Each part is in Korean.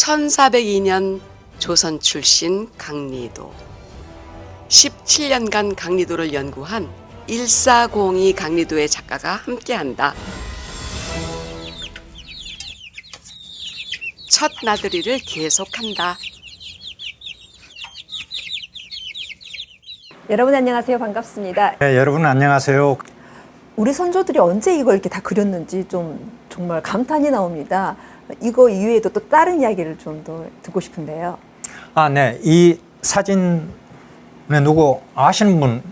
1402년 조선 출신 강리도. 17년간 강리도를 연구한 1402 강리도의 작가가 함께한다. 첫 나들이를 계속한다. 여러분 안녕하세요. 반갑습니다. 네, 여러분 안녕하세요. 우리 선조들이 언제 이걸 이렇게 다 그렸는지 좀 정말 감탄이 나옵니다. 이거 이외에도 또 다른 이야기를 좀 더 듣고 싶은데요. 네. 이 사진에 누구 아시는 분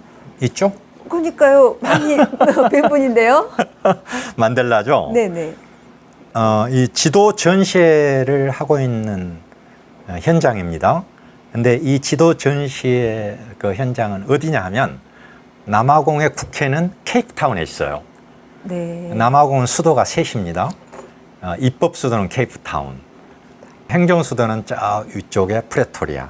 있죠? 그러니까요. 많이 뵌 분인데요. 만델라죠? 네네. 이 지도 전시회를 하고 있는 현장입니다. 근데 이 지도 전시회 그 현장은 어디냐 하면 남아공의 국회는 케이프타운에 있어요. 네. 남아공은 수도가 셋입니다. 입법 수도는 케이프타운, 행정 수도는 저 위쪽에 프레토리아,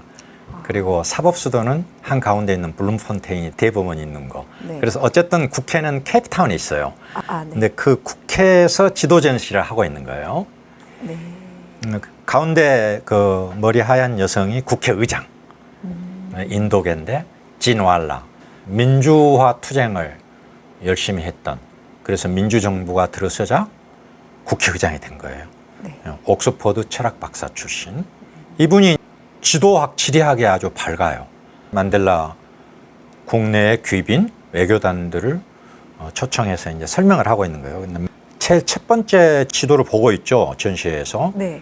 그리고 사법 수도는 한 가운데 있는 블룸폰테인이 대법원이 있는 거. 네. 그래서 어쨌든 국회는 케이프타운에 있어요. 네. 근데 그 국회에서 지도 전시를 하고 있는 거예요. 네. 가운데 그 머리 하얀 여성이 국회의장, 인도계인데 진왈라, 민주화 투쟁을 열심히 했던, 그래서 민주정부가 들어서자 국회의장이 된 거예요. 네. 옥스퍼드 철학 박사 출신. 이분이 지도학, 지리학에 아주 밝아요. 만델라 국내의 귀빈, 외교단들을 초청해서 이제 설명을 하고 있는 거예요. 근데 제일 첫 번째 지도를 보고 있죠, 전시회에서. 네.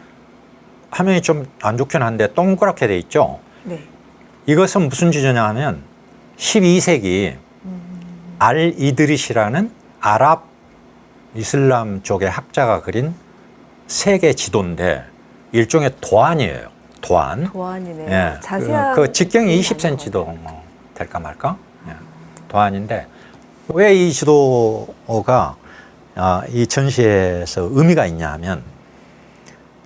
화면이 좀 안 좋긴 한데 동그랗게 돼 있죠. 네. 이것은 무슨 지도냐 하면 12세기 알 이드리시라는 아랍 이슬람 쪽의 학자가 그린 세계 지도인데 일종의 도안이에요. 도안. 도안이네요. 예. 자세한 그 직경이 20cm도 뭐 될까 말까? 예. 도안인데 왜 이 지도가 이 전시회에서 의미가 있냐 하면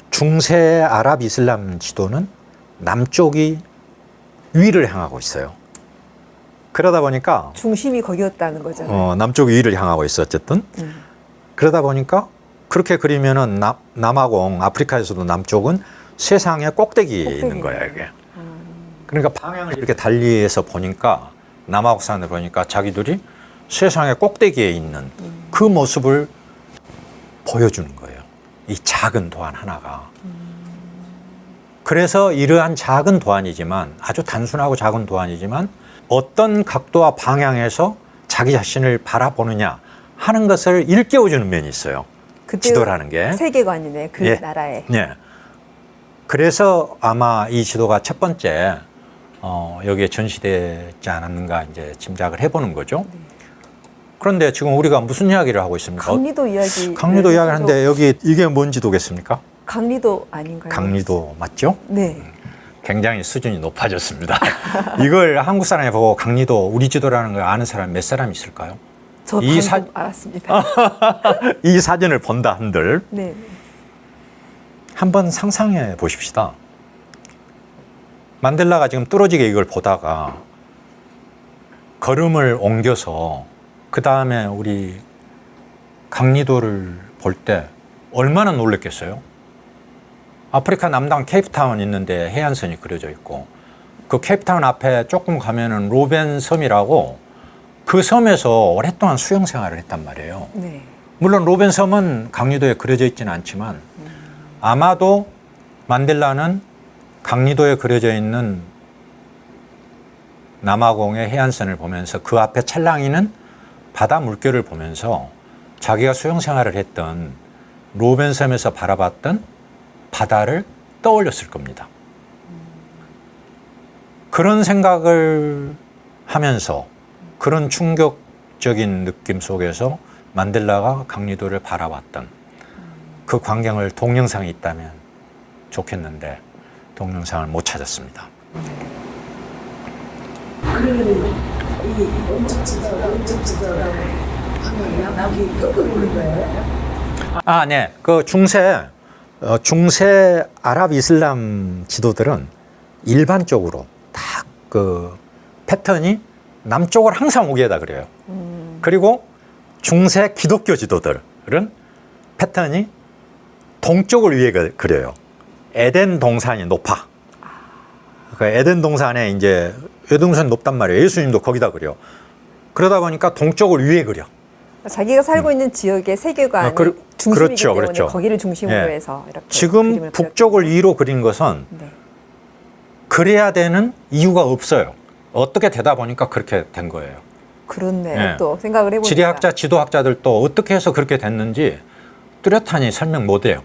중세 아랍 이슬람 지도는 남쪽이 위를 향하고 있어요. 그러다 보니까 중심이 거기였다는 거잖아요. 남쪽이 위를 향하고 있어 어쨌든. 그러다 보니까 그렇게 그리면은 남아공 아프리카에서도 남쪽은 세상의 꼭대기에 있는 거야 이게. 그러니까 방향을 이렇게 달리해서 보니까 남아공산을 보니까 자기들이 세상의 꼭대기에 있는 그 모습을 보여주는 거예요. 이 작은 도안 하나가. 그래서 이러한 작은 도안이지만 아주 단순하고 작은 도안이지만 어떤 각도와 방향에서 자기 자신을 바라보느냐 하는 것을 일깨워주는 면이 있어요. 지도라는 게. 세계관이네, 그 예. 나라에. 네. 그래서 아마 이 지도가 첫 번째 여기에 전시되지 않았는가 이제 짐작을 해보는 거죠. 네. 그런데 지금 우리가 무슨 이야기를 하고 있습니까? 강리도 이야기. 강리도 이야기를 하는데 여기 이게 뭔 지도겠습니까? 강리도 아닌가요? 강리도 맞죠? 네. 굉장히 수준이 높아졌습니다. 이걸 한국 사람이 보고 강리도 우리 지도라는 걸 아는 사람 몇 사람 있을까요? 저 방금 알았습니다. 이 사진을 본다 한들 네. 한번 상상해 보십시다. 만델라가 지금 뚫어지게 이걸 보다가 걸음을 옮겨서 그 다음에 우리 강리도를 볼 때 얼마나 놀랬겠어요? 아프리카 남단 케이프타운 있는데 해안선이 그려져 있고 그 케이프타운 앞에 조금 가면은 로벤 섬이라고 그 섬에서 오랫동안 수영 생활을 했단 말이에요. 네. 물론 로벤 섬은 강리도에 그려져 있지는 않지만 아마도 만델라는 강리도에 그려져 있는 남아공의 해안선을 보면서 그 앞에 찰랑이는 바다 물결을 보면서 자기가 수영 생활을 했던 로벤 섬에서 바라봤던 바다를 떠올렸을 겁니다. 그런 생각을 하면서 그런 충격적인 느낌 속에서 만델라가 강리도를 바라봤던 그 광경을 동영상이 있다면 좋겠는데 동영상을 못 찾았습니다. 그러면 이 왼쪽 지도가 왼쪽 지도가 하면 나기 거꾸로 거예요? 네. 그 중세 아랍 이슬람 지도들은 일반적으로 다 그 패턴이 남쪽을 항상 오게다 그래요. 그리고 중세 기독교 지도들은 패턴이 동쪽을 위에 그려요. 에덴 동산이 높아. 그 에덴 동산에 이제 에덴 동산이 높단 말이에요. 예수님도 거기다 그려. 그러다 보니까 동쪽을 위에 그려. 자기가 살고 있는 지역의 세계관이 중심이기 그렇죠, 때문에 그렇죠. 거기를 중심으로 예. 해서 이렇게 지금 그림을 북쪽을 그렸군요. 위로 그린 것은 네. 그래야 되는 이유가 없어요. 어떻게 되다 보니까 그렇게 된 거예요. 그렇네요. 예. 또 생각을 해보니까 지리학자, 지도학자들도 어떻게 해서 그렇게 됐는지 뚜렷하니 설명 못해요.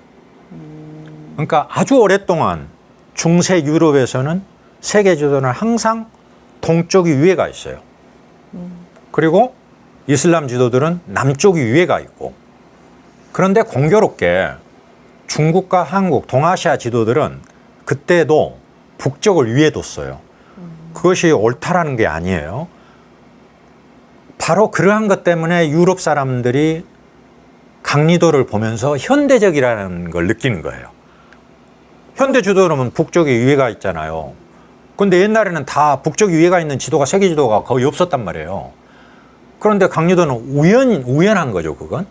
그러니까 아주 오랫동안 중세 유럽에서는 세계 지도는 항상 동쪽이 위에가 있어요. 그리고 이슬람 지도들은 남쪽이 위에가 있고, 그런데 공교롭게 중국과 한국, 동아시아 지도들은 그때도 북쪽을 위에 뒀어요. 그것이 옳다라는 게 아니에요. 바로 그러한 것 때문에 유럽 사람들이 강리도를 보면서 현대적이라는 걸 느끼는 거예요. 현대 지도로는 북쪽이 위에가 있잖아요. 근데 옛날에는 다 북쪽이 위에가 있는 지도가 세계 지도가 거의 없었단 말이에요. 그런데 강리도는 우연한 거죠, 그건.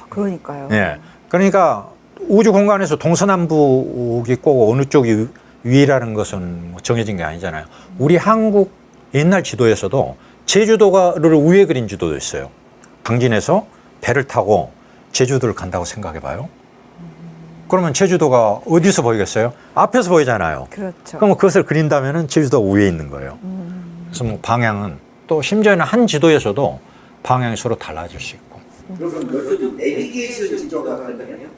그러니까요. 예. 그러니까 우주 공간에서 동서남북이 꼭 어느 쪽이 위라는 것은 뭐 정해진 게 아니잖아요. 우리 한국 옛날 지도에서도 제주도를 위에 그린 지도도 있어요. 강진에서 배를 타고 제주도를 간다고 생각해 봐요. 그러면 제주도가 어디서 보이겠어요? 앞에서 보이잖아요. 그렇죠. 그럼 그것을 그린다면은 제주도가 위에 있는 거예요. 그래서 뭐 방향은 또 심지어는 한 지도에서도 방향이 서로 달라질 수 있고. 그럼 요즘 내비게이션 지도가 가능해요?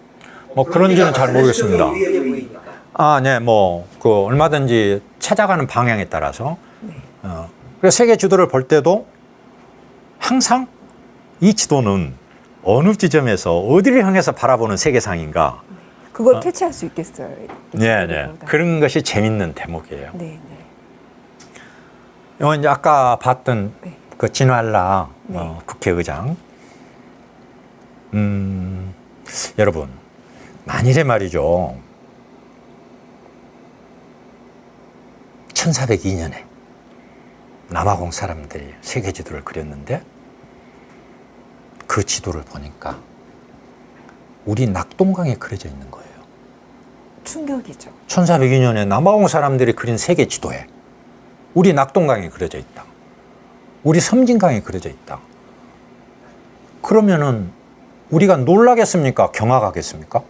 뭐 그런지는 잘 모르겠습니다. 위에 보이니까. 아, 네, 뭐 그 얼마든지 찾아가는 방향에 따라서. 그래서 세계 지도를 볼 때도 항상 이 지도는 어느 지점에서 어디를 향해서 바라보는 세계상인가. 그걸 캐치할 수 있겠어요. 네, 네. 그런 것이 재밌는 대목이에요. 네, 네. 이건 이제 아까 봤던 네. 그 진왈라 네. 국회의장. 여러분, 만일에 말이죠. 1402년에 남아공 사람들이 세계 지도를 그렸는데 그 지도를 보니까 우리 낙동강에 그려져 있는 거예요. 충격이죠. 1402년에 남아공 사람들이 그린 세계 지도에 우리 낙동강이 그려져 있다. 우리 섬진강이 그려져 있다. 그러면은 우리가 놀라겠습니까? 경악하겠습니까?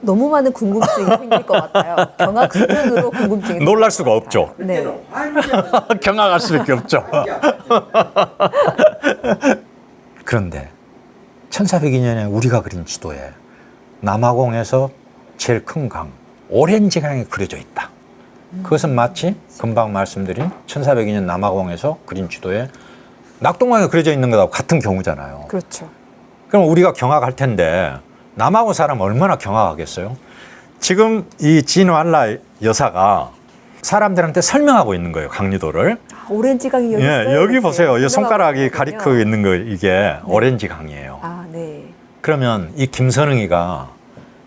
너무 많은 궁금증이 생길 것 같아요. 경악 수준으로 궁금증이 놀랄 생길 수가 것 없죠. 같아요. 네. 경악할 수밖에 없죠. 그런데 1402년에 우리가 그린 지도에 남아공에서 제일 큰 강, 오렌지강이 그려져 있다. 그것은 마치 금방 말씀드린 1402년 남아공에서 그린 지도에 낙동강이 그려져 있는 것하고 같은 경우잖아요. 그렇죠. 그럼 우리가 경악할 텐데 남아공 사람 얼마나 경악하겠어요? 지금 이 진왈라 여사가 사람들한테 설명하고 있는 거예요, 강리도를. 오렌지강이 여기 있어요. 예, 여기 이렇게 보세요. 이 손가락이 설명하고 가리키고 있는 거 이게 오렌지 강이에요. 아, 네. 그러면 이 김선웅이가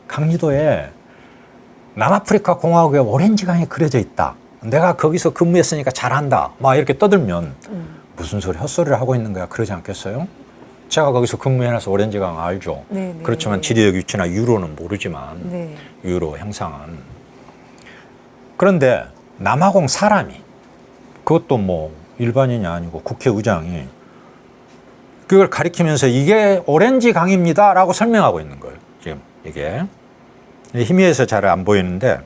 강리도에 남아프리카 공화국에 오렌지 강이 그려져 있다. 내가 거기서 근무했으니까 잘한다. 막 이렇게 떠들면 무슨 소리 헛소리를 하고 있는 거야. 그러지 않겠어요? 제가 거기서 근무해놔서 오렌지 강 알죠. 네, 네. 그렇지만 지리적 위치나 유로는 모르지만 네. 유로 형상은. 그런데 남아공 사람이 그것도 뭐 일반인이 아니고 국회의장이 그걸 가리키면서 이게 오렌지 강입니다 라고 설명하고 있는 거예요. 지금 이게 희미해서 잘 안 보이는데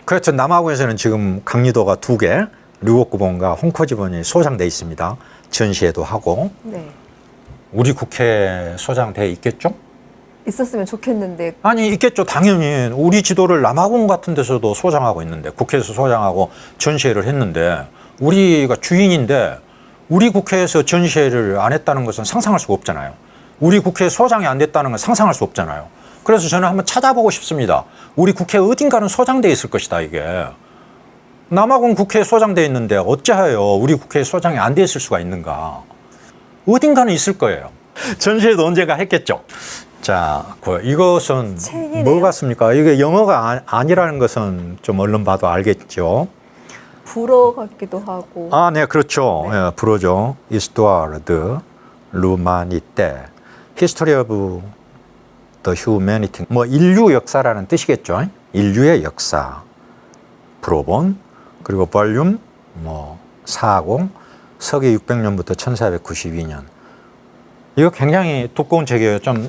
그렇죠. 남아공에서는 지금 강리도가 2개 류곡구본과 홍커지본이 소장돼 있습니다. 전시회도 하고. 네. 우리 국회 소장돼 있겠죠? 있었으면 좋겠는데 아니 있겠죠. 당연히 우리 지도를 남아공 같은 데서도 소장하고 있는데 국회에서 소장하고 전시회를 했는데 우리가 주인인데 우리 국회에서 전시회를 안 했다는 것은 상상할 수가 없잖아요. 우리 국회 소장이 안 됐다는 건 상상할 수 없잖아요. 그래서 저는 한번 찾아보고 싶습니다. 우리 국회 어딘가는 소장돼 있을 것이다 이게. 남아공 국회에 소장돼 있는데 어찌하여 우리 국회에 소장이 안 돼 있을 수가 있는가. 어딘가는 있을 거예요. 전시회도 언젠가 했겠죠. 자, 이것은 책이네요. 뭐 같습니까? 이게 영어가 아니라는 것은 좀 얼른 봐도 알겠죠. 불어 같기도 하고. 아, 네, 그렇죠. 네. 예, Histoire de l'humanité. History of the humanity. 뭐 인류 역사라는 뜻이겠죠. 인류의 역사. 프로본. 그리고 볼륨 뭐 450. 서기 600년부터 1492년. 이거 굉장히 두꺼운 책이에요. 좀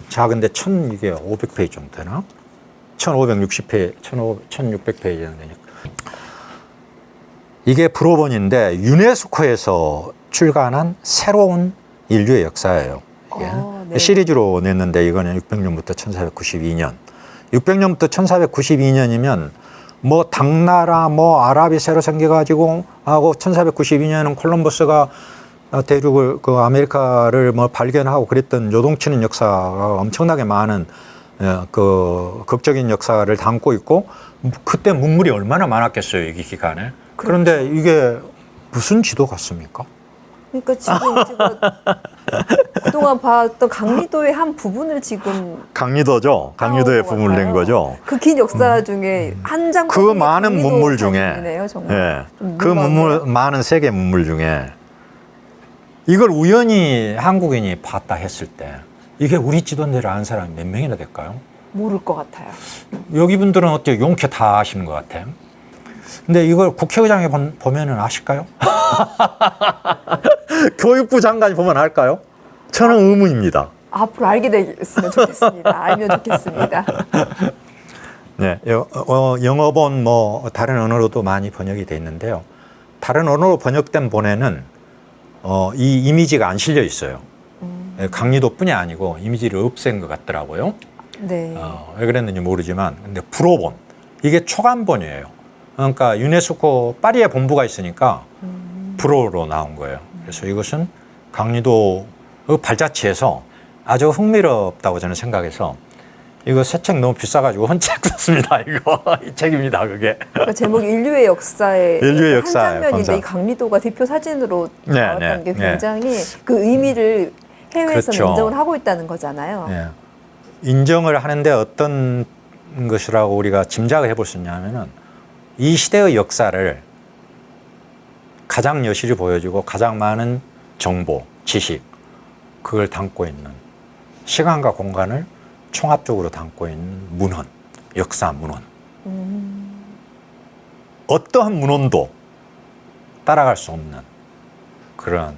작은데 이게 500페이지 정도 되나? 1560페이지, 1600페이지 정도 되니까. 이게 프로본인데 유네스코에서 출간한 새로운 인류의 역사예요. 이게. 네. 시리즈로 냈는데 이거는 600년부터 1492년. 600년부터 1492년이면 뭐 당나라 뭐 아랍이 새로 생겨가지고 하고 1492년은 콜럼버스가 대륙을 그 아메리카를 뭐 발견하고 그랬던 요동치는 역사가 엄청나게 많은 그 극적인 역사를 담고 있고 그때 문물이 얼마나 많았겠어요 이 기간에. 그런데 이게 무슨 지도 같습니까? 그러니까 지금 제가 그동안 봤던 강리도의 한 부분을 지금 강리도죠. 강리도의 부분을 낸 거죠. 그 긴 역사 중에 한 장. 그 많은 문물 중에, 정말. 그 문물 많은 세계 문물 중에 이걸 우연히 한국인이 봤다 했을 때 이게 우리 지도인지를 아는 사람이 몇 명이나 될까요? 모를 것 같아요. 여기 분들은 어때요? 용케 다 아시는 것 같아요. 근데 이걸 국회의장에 보면은 아실까요? 교육부 장관이 보면 알까요? 저는 의문입니다. 앞으로 알게 됐으면 좋겠습니다. 알면 좋겠습니다. 네, 영어본 뭐 다른 언어로도 많이 번역이 돼 있는데요. 다른 언어로 번역된 본에는 이 이미지가 안 실려 있어요. 강리도뿐이 아니고 이미지를 없앤 것 같더라고요. 네. 왜 그랬는지 모르지만 근데 불어본 이게 초간본이에요. 그러니까 유네스코 파리에 본부가 있으니까 불어로 나온 거예요. 그래서 이것은 강리도 발자취에서 아주 흥미롭다고 저는 생각해서 이거 새 책 너무 비싸가지고 헌책 샀습니다. 이거 이 책입니다. 그게. 그러니까 제목이 인류의 역사의 인류의 한 역사예요, 장면인데 감사. 이 강리도가 대표 사진으로 네, 나왔다는 네, 게 굉장히 그 의미를 해외에서 그렇죠. 인정을 하고 있다는 거잖아요. 네. 인정을 하는데 어떤 것이라고 우리가 짐작을 해볼 수 있냐면은 이 시대의 역사를 가장 여실히 보여주고 가장 많은 정보, 지식 그걸 담고 있는 시간과 공간을 총합적으로 담고 있는 문헌, 역사 문헌. 어떠한 문헌도 따라갈 수 없는 그런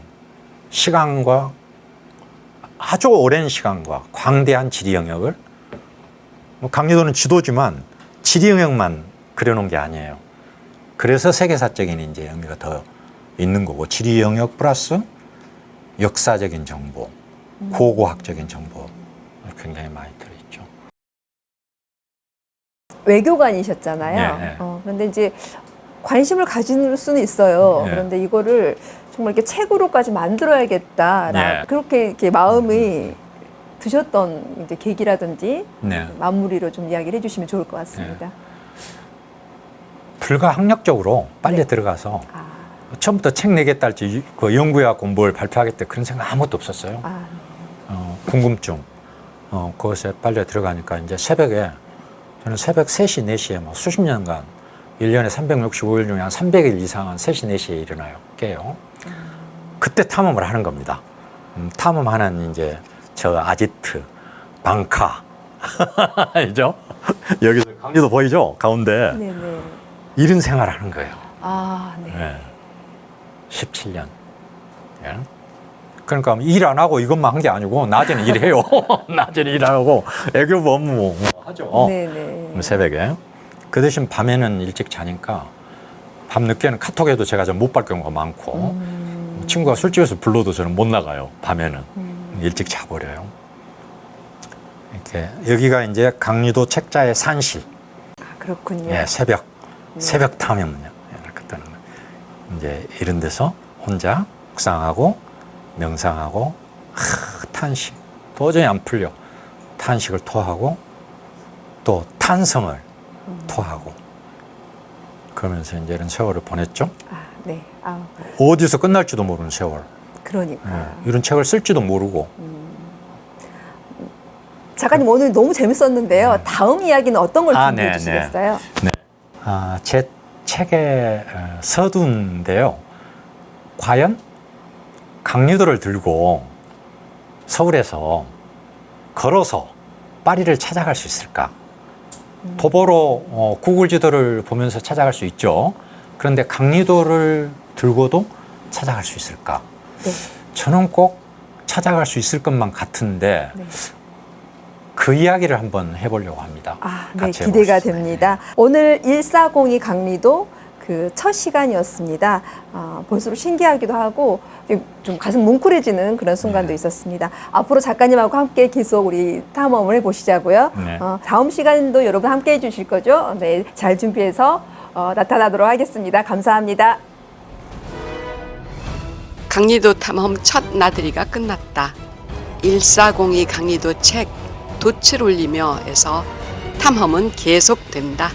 시간과 아주 오랜 시간과 광대한 지리 영역을 강리도는 지도지만 지리 영역만 그려놓은 게 아니에요. 그래서 세계사적인 이제 의미가 더 있는 거고 지리 영역 플러스 역사적인 정보, 고고학적인 정보 굉장히 많이 들어있죠. 외교관이셨잖아요. 네, 네. 그런데 이제 관심을 가질 수는 있어요. 네. 그런데 이거를 정말 이렇게 책으로까지 만들어야겠다. 네. 그렇게 이렇게 마음이 드셨던 이제 계기라든지 네. 마무리로 좀 이야기를 해주시면 좋을 것 같습니다. 불가항력적으로 빨리 들어가서 아, 처음부터 책 내겠다 할지 그 연구야 공부를 발표하겠다 그런 생각 아무것도 없었어요. 아, 궁금증. 그것에 빨리 들어가니까 이제 새벽에 저는 새벽 3시, 4시에 뭐 수십 년간 1년에 365일 중에 한 300일 이상은 3시, 4시에 일어나요. 깨요. 그때 탐험을 하는 겁니다. 탐험하는 이제 저 아지트, 방카. 알죠? 여기서 강리도 보이죠? 가운데. 네네. 이런 생활을 하는 거예요. 아, 네. 네. 17년. 예. 그러니까 일 안 하고 이것만 한 게 아니고 낮에는 일해요. 낮에는 일하고 애교부 업무 뭐 하죠. 네네. 새벽에. 그 대신 밤에는 일찍 자니까 밤 늦게는 카톡에도 제가 좀 못 받을 경우가 많고 친구가 술집에서 불러도 저는 못 나가요. 밤에는. 일찍 자버려요. 이렇게 여기가 이제 강리도 책자의 산실. 아, 그렇군요. 예, 새벽 탐험요. 그때는 이제 이런 데서 혼자 묵상하고 명상하고 탄식 도저히 안 풀려. 탄식을 토하고 또 탄성을 토하고 그러면서 이제 이런 세월을 보냈죠. 아, 네. 아, 어디서 끝날지도 모르는 세월. 그러니까. 예, 이런 책을 쓸지도 모르고. 작가님 오늘 너무 재밌었는데요. 다음 이야기는 어떤 걸 아, 준비해 네, 주시겠어요? 제 책의 서두인데요. 과연 강리도를 들고 서울에서 걸어서 파리를 찾아갈 수 있을까? 도보로 구글 지도를 보면서 찾아갈 수 있죠. 그런데 강리도를 들고도 찾아갈 수 있을까? 네. 저는 꼭 찾아갈 수 있을 것만 같은데 네. 그 이야기를 한번 해보려고 합니다. 네, 같이 기대가 해봅시다. 됩니다. 오늘 1402 강리도 그 첫 시간이었습니다. 볼수록 신기하기도 하고 좀 가슴 뭉클해지는 그런 순간도 있었습니다. 앞으로 작가님하고 함께 계속 우리 탐험을 해보시자고요. 네. 다음 시간도 여러분 함께 해주실 거죠? 네, 잘 준비해서 나타나도록 하겠습니다. 감사합니다. 강리도 탐험 첫 나들이가 끝났다. 1402 강리도 책 돛을 올리며에서 탐험은 계속된다.